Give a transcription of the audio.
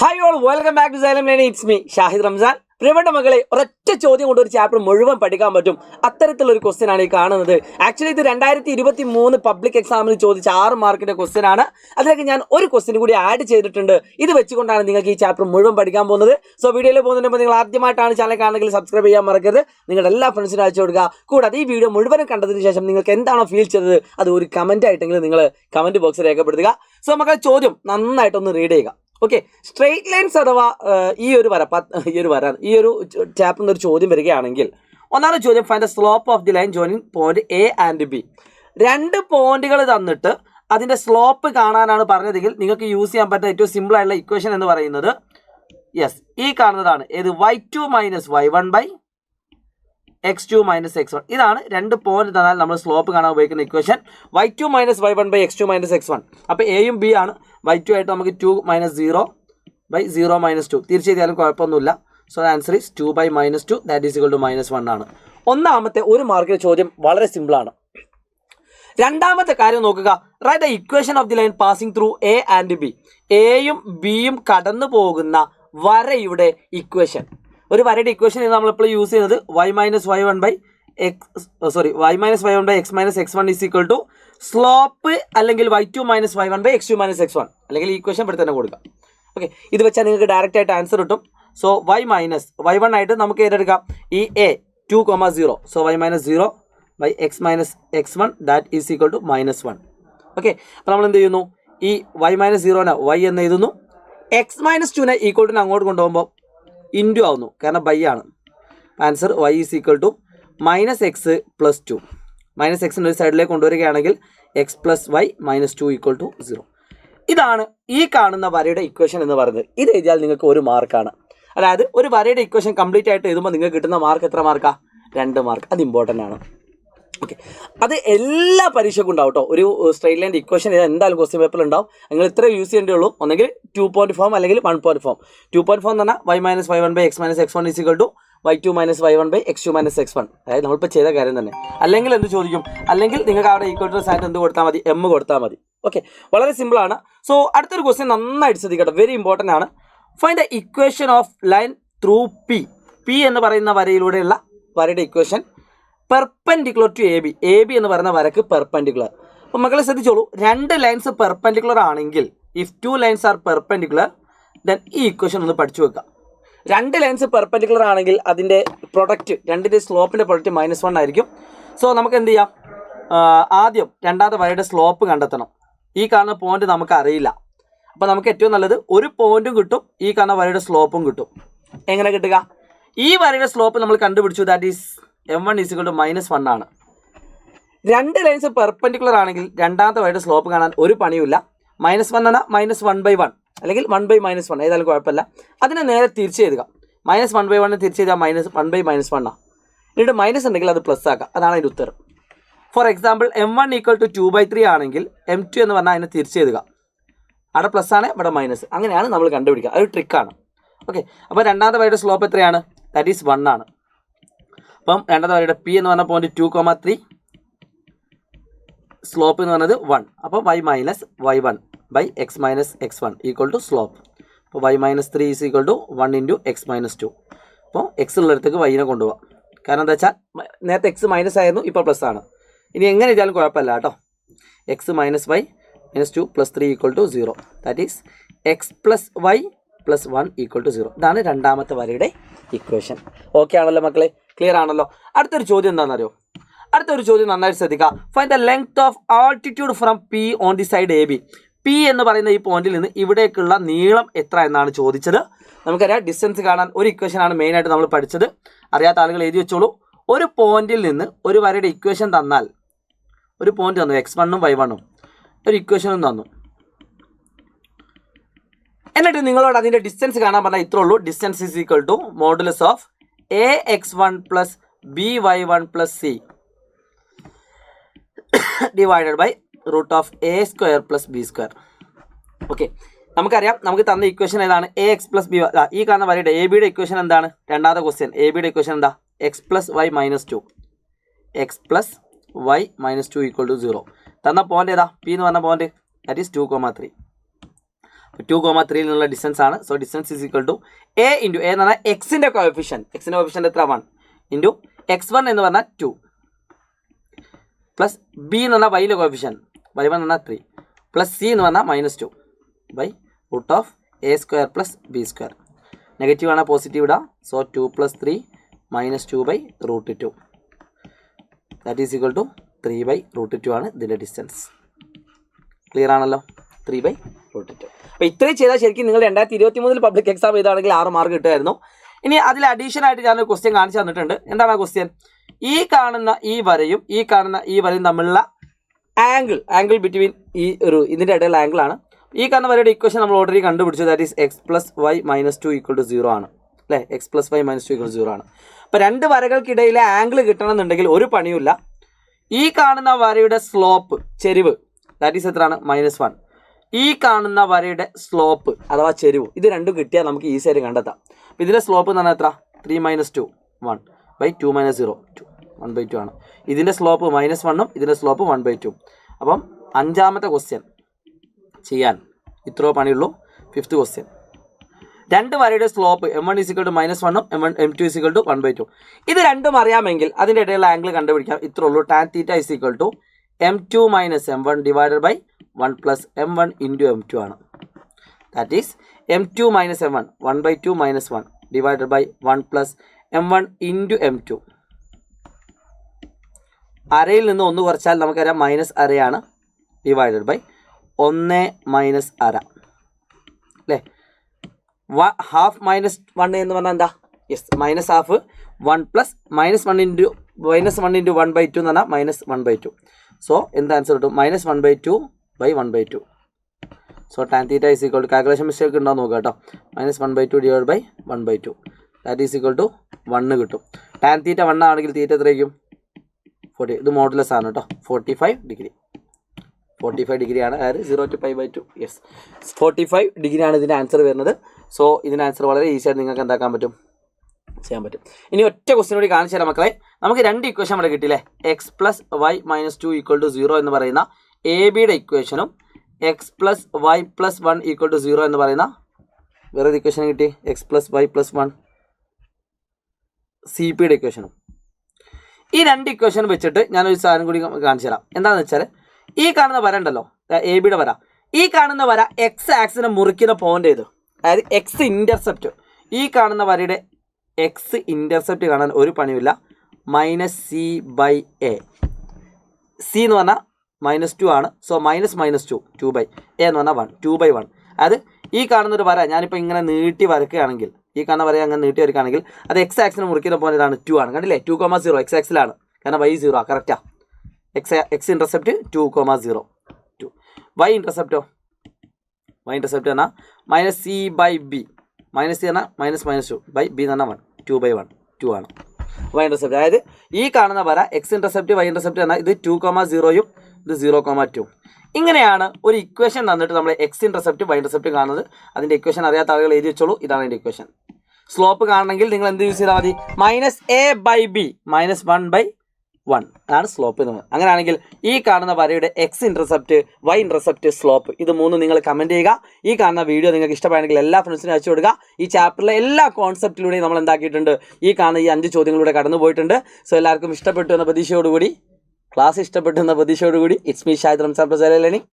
Hi all, welcome back to Xylem learning. It's me Shahid Ramzan. പ്രിയപ്പെട്ട മക്കളെ, ഒരൊറ്റ ചോദ്യം കൊണ്ട് ഒരു ചാപ്റ്റർ മുഴുവൻ പഠിക്കാൻ പറ്റും. അത്തരത്തിലുള്ള ഒരു ക്വസ്റ്റ്യൻ ആണ് ഈ കാണുന്നത്. ആക്ച്വലി ഇത് 2023 പബ്ലിക് എക്സാമിന് ചോദിച്ച 6 മാർക്കിന്റെ ക്വസ്റ്റ്യൻ ആണ്. അതിലേക്ക് ഞാൻ ഒരു ക്വസ്റ്റ്യൻ കൂടി ആഡ് ചെയ്തിട്ടുണ്ട്. ഇത് വെച്ചുകൊണ്ടാണ് നിങ്ങൾക്ക് ഈ ചാപ്റ്റർ മുഴുവൻ പഠിക്കാൻ പോകുന്നത്. സോ വീഡിയോയിൽ പോകുന്നതിന് മുമ്പ് നിങ്ങൾ ആദ്യമായിട്ടാണ് ചാനൽ കാണുന്നെങ്കിൽ സബ്സ്ക്രൈബ് ചെയ്യാൻ മറക്കരുത്. നിങ്ങളുടെ എല്ലാ ഫ്രണ്ട്സിനും അയച്ചു കൊടുക്കുക. കൂടാതെ ഈ വീഡിയോ മുഴുവനും കണ്ടതിന് ശേഷം നിങ്ങൾക്ക് എന്താണോ ഫീൽ ചെയ്തത് അത് ഒരു കമന്റ് ആയിട്ടെങ്കിലും നിങ്ങൾ കമന്റ് ബോക്സിൽ രേഖപ്പെടുത്തുക. സോ മക്കളെ, ചോദ്യം നന്നായിട്ടൊന്ന് റീഡ് ചെയ്യുക. ഓക്കെ, സ്ട്രെയിറ്റ് ലൈൻസ് അഥവാ ഈ ഒരു ചാപ്റ്ററിൽ ഒരു ചോദ്യം വരികയാണെങ്കിൽ, ഒന്നാമത്തെ ചോദ്യം, find the slope of the line joining point A and B. രണ്ട് പോയിന്റുകൾ തന്നിട്ട് അതിന്റെ സ്ലോപ്പ് കാണാനാണ് പറഞ്ഞതെങ്കിൽ നിങ്ങൾക്ക് യൂസ് ചെയ്യാൻ പറ്റുന്ന ഏറ്റവും സിമ്പിൾ ആയിട്ടുള്ള ഇക്വേഷൻ എന്ന് പറയുന്നത് ഈ കാണുന്നതാണ്. ഏത്? y2 minus y1 by x2 minus x1. ഇതാണ് രണ്ട് പോയിന്റ് തന്നാൽ നമ്മൾ സ്ലോപ്പ് കാണാൻ ഉപയോഗിക്കുന്ന equation. y2 minus y1 by x2 minus x1. അപ്പോൾ എയും ബി ആണ്. y2 ആയിട്ട് നമുക്ക് 2 മൈനസ് 0 ബൈ 0 മൈനസ് 2 തിരിച്ചെഴുതിയാലും കുഴപ്പമൊന്നുമില്ല. So answer is 2 by minus 2 that is equal to -1 ആണ്. ഒന്നാമത്തെ ഒരു മാർക്കിന്റെ ചോദ്യം വളരെ സിമ്പിളാണ്. രണ്ടാമത്തെ കാര്യം നോക്കുക. Write the equation of the line passing through A and B. എയും ബിയും കടന്നു പോകുന്ന വരയുടെ ഇക്വേഷൻ. ഒരു വരയുടെ ഇക്വേഷൻ നമ്മളിപ്പോൾ യൂസ് ചെയ്യുന്നത് y minus y1 by x minus x1 is equal to slope അല്ലെങ്കിൽ y2 minus y1 by x2 minus x1, അല്ലെങ്കിൽ ഈ ഇക്വേഷൻ ഇവിടെ തന്നെ കൊടുക്കാം. ഓക്കെ, ഇത് വെച്ചാൽ നിങ്ങൾക്ക് ഡയറക്റ്റ് ആയിട്ട് ആൻസർ കിട്ടും. സോ y മൈനസ് y1 ആയിട്ട് നമുക്ക് ഏതെടുക്കാം? ഈ a 2,0. So y minus 0 by x minus x1 that is equal to -1. Okay, അപ്പോൾ നമ്മൾ എന്ത് ചെയ്യുന്നു? ഈ y മൈനസ് 0നെ y എന്ന് എഴുതുന്നു. x മൈനസ് 2നെ ഈക്വൽ ടു അങ്ങോട്ട് കൊണ്ടുപോകുമ്പോൾ ഇൻറ്റു ആവുന്നു, കാരണം ബൈ ആണ്. Answer y is equal to -x plus 2. -x ഒരു സൈഡിലേക്ക് കൊണ്ടുവരികയാണെങ്കിൽ x plus y -2 equal to 0. ഇതാണ് ഈ കാണുന്ന വരയുടെ ഇക്വേഷൻ എന്ന് പറയുന്നത്. ഇത് എഴുതിയാൽ നിങ്ങൾക്ക് 1 മാർക്കാണ്. അതായത് ഒരു വരയുടെ ഇക്വേഷൻ കംപ്ലീറ്റ് ആയിട്ട് എഴുതുമ്പോൾ നിങ്ങൾക്ക് കിട്ടുന്ന മാർക്ക് എത്ര മാർക്കാണ്? 2 മാർക്ക്. അത് ഇമ്പോർട്ടൻ്റ് ആണ്. ഓക്കെ, അത് എല്ലാ പരീക്ഷയ്ക്കും ഉണ്ടാവും കേട്ടോ. ഒരു സ്ട്രെയിറ്റ് ലൈൻ ഇക്വേഷൻ എന്തായാലും ക്വസ്റ്റ്യൻ പേപ്പറിൽ ഉണ്ടാവും. നിങ്ങൾ ഇത്ര യൂസ് ചെയ്യേണ്ടേ ഉള്ളൂ. ഒന്നെങ്കിൽ 2 പോയിന്റ് ഫോം അല്ലെങ്കിൽ 1 പോയിന്റ് ഫോം. 2 പോയിന്റ് ഫോം എന്ന് പറഞ്ഞാൽ y minus y1 by x minus x1 is equal to y2 minus y1 by x2 minus x1. അതായത് നമ്മളിപ്പോൾ ചെയ്ത കാര്യം തന്നെ. അല്ലെങ്കിൽ എന്ത് ചോദിക്കും? അല്ലെങ്കിൽ നിങ്ങൾക്ക് അവിടെ ഈക്വൽ ടു സൈൻ എന്ത് കൊടുത്താൽ മതി? m കൊടുത്താൽ മതി. ഓക്കെ, വളരെ സിമ്പിൾ ആണ്. സോ അടുത്തൊരു ക്വസ്റ്റ്യൻ നന്നായിട്ട് ശ്രദ്ധിക്കട്ടെ, വെരി ഇമ്പോർട്ടൻ്റ് ആണ്. Find the equation of line through P. P എന്ന് പറയുന്ന വരയിലൂടെയുള്ള വരയുടെ equation perpendicular to A B. A B എന്ന് പറയുന്ന വരക്ക് പെർപെൻഡിക്കുലർ. അപ്പോൾ മക്കളെ ശ്രദ്ധിച്ചോളൂ, രണ്ട് ലൈൻസ് പെർപെൻഡിക്കുലർ ആണെങ്കിൽ, if 2 lines are perpendicular then ഈ ഇക്വേഷൻ ഒന്ന് പഠിച്ചു വെക്കാം. രണ്ട് ലൈൻസ് പെർപെൻഡിക്കുലർ ആണെങ്കിൽ അതിൻ്റെ പ്രൊഡക്റ്റ്, രണ്ടിൻ്റെ സ്ലോപ്പിൻ്റെ പ്രൊഡക്റ്റ് -1 ആയിരിക്കും. സോ നമുക്ക് എന്ത് ചെയ്യാം? ആദ്യം രണ്ടാമത്തെ വരയുടെ സ്ലോപ്പ് കണ്ടെത്തണം. ഈ കാണുന്ന പോയിന്റ് നമുക്ക് അറിയില്ല. അപ്പോൾ നമുക്ക് ഏറ്റവും നല്ലത് ഒരു പോയിന്റും കിട്ടും, ഈ കാണുന്ന വരയുടെ സ്ലോപ്പും കിട്ടും. എങ്ങനെ കിട്ടുക? ഈ വരയുടെ സ്ലോപ്പ് നമ്മൾ കണ്ടുപിടിച്ചു, that is m1 is equal to -1 ആണ്. രണ്ട് ലൈൻസ് പെർപെൻഡിക്കുലർ ആണെങ്കിൽ രണ്ടാമത്തെ വരയുടെ സ്ലോപ്പ് കാണാൻ ഒരു പണിയുമില്ല. -1 എന്നാൽ -1/1 അല്ലെങ്കിൽ 1/-1 ഏതായാലും കുഴപ്പമില്ല. അതിനെ നേരെ തിരിച്ച് എഴുതുക. -1/1 തിരിച്ച് എഴുതുക -1/-1 ആണ്. എന്നിട്ട് മൈനസ് ഉണ്ടെങ്കിൽ അത് പ്ലസ് ആക്കുക. അതാണ് അതിൻ്റെ ഉത്തരം. For example m1 equal to 2/3 ആണെങ്കിൽ m2 എന്ന് പറഞ്ഞാൽ അതിനെ തിരിച്ച് എഴുതുക. അവിടെ പ്ലസ് ആണ്, ഇവിടെ മൈനസ്. അങ്ങനെയാണ് നമ്മൾ കണ്ടുപിടിക്കുക. അതൊരു ട്രിക്കാണ്. ഓക്കെ, അപ്പോൾ രണ്ടാമത്തെ വരയുടെ സ്ലോപ്പ് എത്രയാണ്? ദാറ്റ് ഈസ് 1 ആണ്. അപ്പം രണ്ടാമത്തെ വരയുടെ പി എന്ന് പറഞ്ഞ പോയിന്റ് 2,3, സ്ലോപ്പ് എന്ന് പറഞ്ഞത് 1. അപ്പോൾ y minus y1 by x minus x1 equal to slope. അപ്പോൾ y minus 3 is equal to 1 into x minus 2. അപ്പോൾ x ഉള്ളിടത്തേക്ക് y-നെ കൊണ്ടുപോകാം. കാരണം എന്താ വെച്ചാൽ നേരത്തെ x മൈനസ് ആയിരുന്നു, ഇപ്പോൾ പ്ലസ് ആണ്. ഇനി എങ്ങനെ ചെയ്താലും കുഴപ്പമില്ല കേട്ടോ. x minus y minus 2 plus 3 equal to 0. That is x plus y plus 1 equal to 0. ഇതാണ് രണ്ടാമത്തെ വരയുടെ ഇക്വേഷൻ. ഓക്കെ ആണല്ലോ മക്കളെ? ക്ലിയർ ആണല്ലോ? അടുത്തൊരു ചോദ്യം എന്താണെന്നറിയോ? അടുത്തൊരു ചോദ്യം നന്നായിട്ട് ശ്രദ്ധിക്കുക. Find the length of altitude from P on the side A B. P എന്ന് പറയുന്ന ഈ പോയിന്റിൽ നിന്ന് ഇവിടേക്കുള്ള നീളം എത്ര എന്നാണ് ചോദിച്ചത്. നമുക്കറിയാം, ഡിസ്റ്റൻസ് കാണാൻ ഒരു ഇക്വേഷനാണ് മെയിനായിട്ട് നമ്മൾ പഠിച്ചത്. അറിയാത്ത ആളുകൾ എഴുതി വെച്ചോളൂ. ഒരു പോയിന്റിൽ നിന്ന് ഒരു വരയുടെ ഇക്വേഷൻ തന്നാൽ, ഒരു പോയിന്റ് തന്നു, x1 y1, ഒരു ഇക്വേഷനും തന്നു, എന്നിട്ട് നിങ്ങളോട് അതിൻ്റെ ഡിസ്റ്റൻസ് കാണാൻ പറഞ്ഞാൽ ഇത്രേ ഉള്ളൂ. Distance is equal to modulus of ax1 plus by1 plus c divided by root of a² plus b². Okay, നമുക്കറിയാം, നമുക്ക് തന്ന ഇക്വേഷൻ ഏതാണ്? ax plus b. ഈ കാണുന്ന വരയുടെ എ ബിയുടെ ഇക്വേഷൻ എന്താണ്? രണ്ടാമത്തെ ക്വസ്റ്റ്യൻ എ ബിയുടെ ഇക്വേഷൻ എന്താ? x plus y minus 2. x plus y minus 2 equal to 0. തന്ന പോയിന്റ് ഏതാ? പി എന്ന് പറഞ്ഞ പോയിന്റ്, ദാറ്റ് ഈസ് 2,3. 2,3 എന്നുള്ള ഡിസ്റ്റൻസ് ആണ്. So distance is equal to A into A എന്ന് പറഞ്ഞാൽ എക്സിൻ്റെ കോഎഫിഷ്യൻ എത്ര 1 ഇൻറ്റു x1 എന്ന് പറഞ്ഞാൽ 2 പ്ലസ് ബി എന്ന് പറഞ്ഞാൽ വൈയിലെ കോഎഫിഷ്യൻ y1 എന്ന് പറഞ്ഞാൽ 3 പ്ലസ് സി എന്ന് പറഞ്ഞാൽ -2 by root of a² plus b². Negative ആണ് പോസിറ്റീവ് ഇടാം. So 2 + 3 -2 by root 2 that is equal to 3 by root 2 ആണ് ഇതിൻ്റെ ഡിസ്റ്റൻസ്. ക്ലിയർ ആണല്ലോ? 3 ബൈ റൂട്ട് 2. അപ്പോൾ ഇത്രയും ചെയ്താൽ ശരിക്കും നിങ്ങൾ 2023 പബ്ലിക് എക്സാം ചെയ്താണെങ്കിൽ 6 മാർക്ക് കിട്ടുമായിരുന്നു. ഇനി അതിൽ അഡീഷണൽ ആയിട്ട് ഞാനൊരു ക്വസ്റ്റ്യൻ കാണിച്ചു തന്നിട്ടുണ്ട്. എന്താണ് ആ ക്വസ്റ്റ്യൻ? ഈ കാണുന്ന ഈ വരയും തമ്മിലുള്ള ആംഗിൾ ബിറ്റ്വീൻ ഇതിൻ്റെ ഇടയിലുള്ള ആംഗിളാണ്. ഈ കാണുന്ന വരയുടെ ഇക്വേഷൻ നമ്മൾ ഓൾറെഡി കണ്ടുപിടിച്ചു. ദാറ്റ് ഈസ് x + y - 2 = 0 ആണ് അല്ലേ? x + y - 2 = 0 ആണ്. അപ്പോൾ രണ്ട് വരകൾക്കിടയിലെ ആംഗിൾ കിട്ടണമെന്നുണ്ടെങ്കിൽ ഒരു പണിയുമില്ല. ഈ കാണുന്ന വരയുടെ സ്ലോപ്പ് ചെരിവ് ദാറ്റ് ഈസ് എത്രയാണ്? -1. ഈ കാണുന്ന വരയുടെ സ്ലോപ്പ് അഥവാ ചെരിവ് ഇത് രണ്ടും കിട്ടിയാൽ നമുക്ക് ഈസി ആയിട്ട് കണ്ടെത്താം. അപ്പോൾ ഇതിൻ്റെ സ്ലോപ്പ് എന്ന് പറഞ്ഞാൽ എത്ര? 3 - 2 1 ബൈ 2 - 0 2 1/2 ആണ്. ഇതിൻ്റെ സ്ലോപ്പ് -1ഉം ഇതിൻ്റെ സ്ലോപ്പ് 1/2. അപ്പം 5ാമത്തെ ക്വസ്റ്റ്യൻ ചെയ്യാൻ ഇത്രയോ പണിയുള്ളൂ. 5th ക്വസ്റ്റ്യൻ രണ്ട് വരയുടെ സ്ലോപ്പ് m1 = -1ഉം m2 = 1/2. ഇത് രണ്ടും അറിയാമെങ്കിൽ അതിൻ്റെ ഇടയിലുള്ള ആംഗിൾ കണ്ടുപിടിക്കാം. ഇത്രേ ഉള്ളൂ. tan θ = m2 - m1 divided by 1 + m1 × m2 ആണ്. That is m2 - m1 1/2 - 1 divided by 1 + m1 × m2. അരയിൽ നിന്ന് 1 കുറച്ചാൽ നമുക്കറിയാം -1/2 ഡിവൈഡഡ് ബൈ 1 - ½ അല്ലേ? ഹാഫ് -1 എന്ന് പറഞ്ഞാൽ എന്താ? യെസ് -½ 1 + -1 × 1/2 എന്ന് പറഞ്ഞാൽ -1/2. സോ എന്താ ആൻസർ കിട്ടും? -1/2 by 1/2. So tan θ = calculation mistake ഉണ്ടോ നോക്കുക കേട്ടോ. -1/2 divide by 1/2 that is equal to 1 കിട്ടും. tan θ 1 ആണെങ്കിൽ തീറ്റ എത്രയായിരിക്കും? 40. ഇത് മോഡുലസ് ആണ് കേട്ടോ. 45 ഡിഗ്രി ആണ്. അതായത് 0 to π/2. യെസ് 45 ഡിഗ്രി ആണ് ഇതിൻ്റെ ആൻസർ വരുന്നത്. സോ ഇതിൻ്റെ ആൻസർ വളരെ ഈസി ആയിട്ട് നിങ്ങൾക്ക് എന്താക്കാൻ പറ്റും? ചെയ്യാൻ പറ്റും. ഇനി ഒറ്റ ക്വസ്റ്റ്യൻ കൂടി കാണിച്ചു തരാം മക്കളെ. നമുക്ക് രണ്ട് ഇക്വേഷൻ ഇവിടെ കിട്ടിയില്ലേ? x + y - 2 = 0 എന്ന് പറയുന്ന എ ബിയുടെ ഇക്വേഷനും x + y + 1 = 0 എന്ന് പറയുന്ന വേറെ ഇക്വേഷൻ കിട്ടി. x + y + 1 സി പിയുടെ ഇക്വേഷനും. ഈ രണ്ട് ഇക്വേഷൻ വെച്ചിട്ട് ഞാനൊരു സാധനം കൂടി കാണിച്ചു തരാം. എന്താണെന്ന് വെച്ചാൽ ഈ കാണുന്ന വര ഉണ്ടല്ലോ, എ ബിയുടെ വര. ഈ കാണുന്ന വര എക്സ് ആക്സിനെ മുറിക്കുന്ന പോയിന്റ് ചെയ്ത്, അതായത് എക്സ് ഇൻ്റർസെപ്റ്റ്. ഈ കാണുന്ന വരയുടെ എക്സ് ഇൻ്റർസെപ്റ്റ് കാണാൻ ഒരു പണിയില്ല. -c/a. സി എന്ന് പറഞ്ഞാൽ -2 ആണ്. സോ -2 2/a എന്ന് പറഞ്ഞാൽ 1 2/1. അതായത് ഈ കാണുന്നൊരു വര ഞാനിപ്പോൾ ഇങ്ങനെ നീട്ടി വരയ്ക്കുകയാണെങ്കിൽ, ഈ കാണുന്ന വര അങ്ങനെ നീട്ടി വരയ്ക്കുകയാണെങ്കിൽ അത് എക്സ് ആക്സിനെ മുറിക്കുന്ന പോയിന്റ് ഇതാണ് 2 ആണ്. കണ്ടില്ലേ? 2,0 എക്സ് ആക്സിലാണ്. കാരണം y 0 correct. X intercept 2,0 2. y ഇൻ്റർസെപ്റ്റോ? y intercept പറഞ്ഞാൽ -c/b. -c എന്നാൽ -2 ബൈ b എന്ന് പറഞ്ഞാൽ 1 2/1 2 ആണ് y ഇൻ്റർസെപ്റ്റ്. അതായത് ഈ കാണുന്ന വര എക്സ് ഇൻ്റർസെപ്റ്റ് y ഇൻ്റർസെപ്റ്റ് എന്നാൽ ഇത് 2,0യും ഇത് 0,2. ഇങ്ങനെയാണ് ഒരു ഇക്വേഷൻ തന്നിട്ട് നമ്മൾ എക്സ് ഇൻ്റർസെപ്റ്റ് y ഇൻ്റർസെപ്റ്റ് കാണുന്നത്. അതിൻ്റെ ഇക്വേഷൻ അറിയാത്ത ആളുകൾ എഴുതി വെച്ചോളൂ. ഇതാണ് അതിൻ്റെ ഇക്വേഷൻ. സ്ലോപ്പ് കാണണമെങ്കിൽ നിങ്ങൾ എന്ത് യൂസ് ചെയ്താൽ മതി? -a/b -1/1 ആണ് സ്ലോപ്പ് എന്ന് പറയുന്നത്. അങ്ങനെയാണെങ്കിൽ ഈ കാണുന്ന വരയുടെ X intercept y intercept slope ഇത് മൂന്നും നിങ്ങൾ കമൻറ്റ് ചെയ്യുക. ഈ കാണുന്ന വീഡിയോ നിങ്ങൾക്ക് ഇഷ്ടമായെങ്കിൽ എല്ലാ ഫ്രണ്ട്സിനും അയച്ചു കൊടുക്കുക. ഈ ചാപ്റ്ററിലെ എല്ലാ കോൺസെപ്റ്റിലൂടെയും നമ്മൾ എന്താക്കിയിട്ടുണ്ട്? ഈ കാണുന്ന ഈ 5 ചോദ്യങ്ങളിലൂടെ കടന്നു പോയിട്ടുണ്ട്. സോ എല്ലാവർക്കും ഇഷ്ടപ്പെട്ടു എന്ന പ്രതീക്ഷയോടുകൂടി, ക്ലാസ് ഇഷ്ടപ്പെട്ടു എന്ന പ്രതീക്ഷയോടുകൂടി, it's me Shahid Ramzan Prasad learning.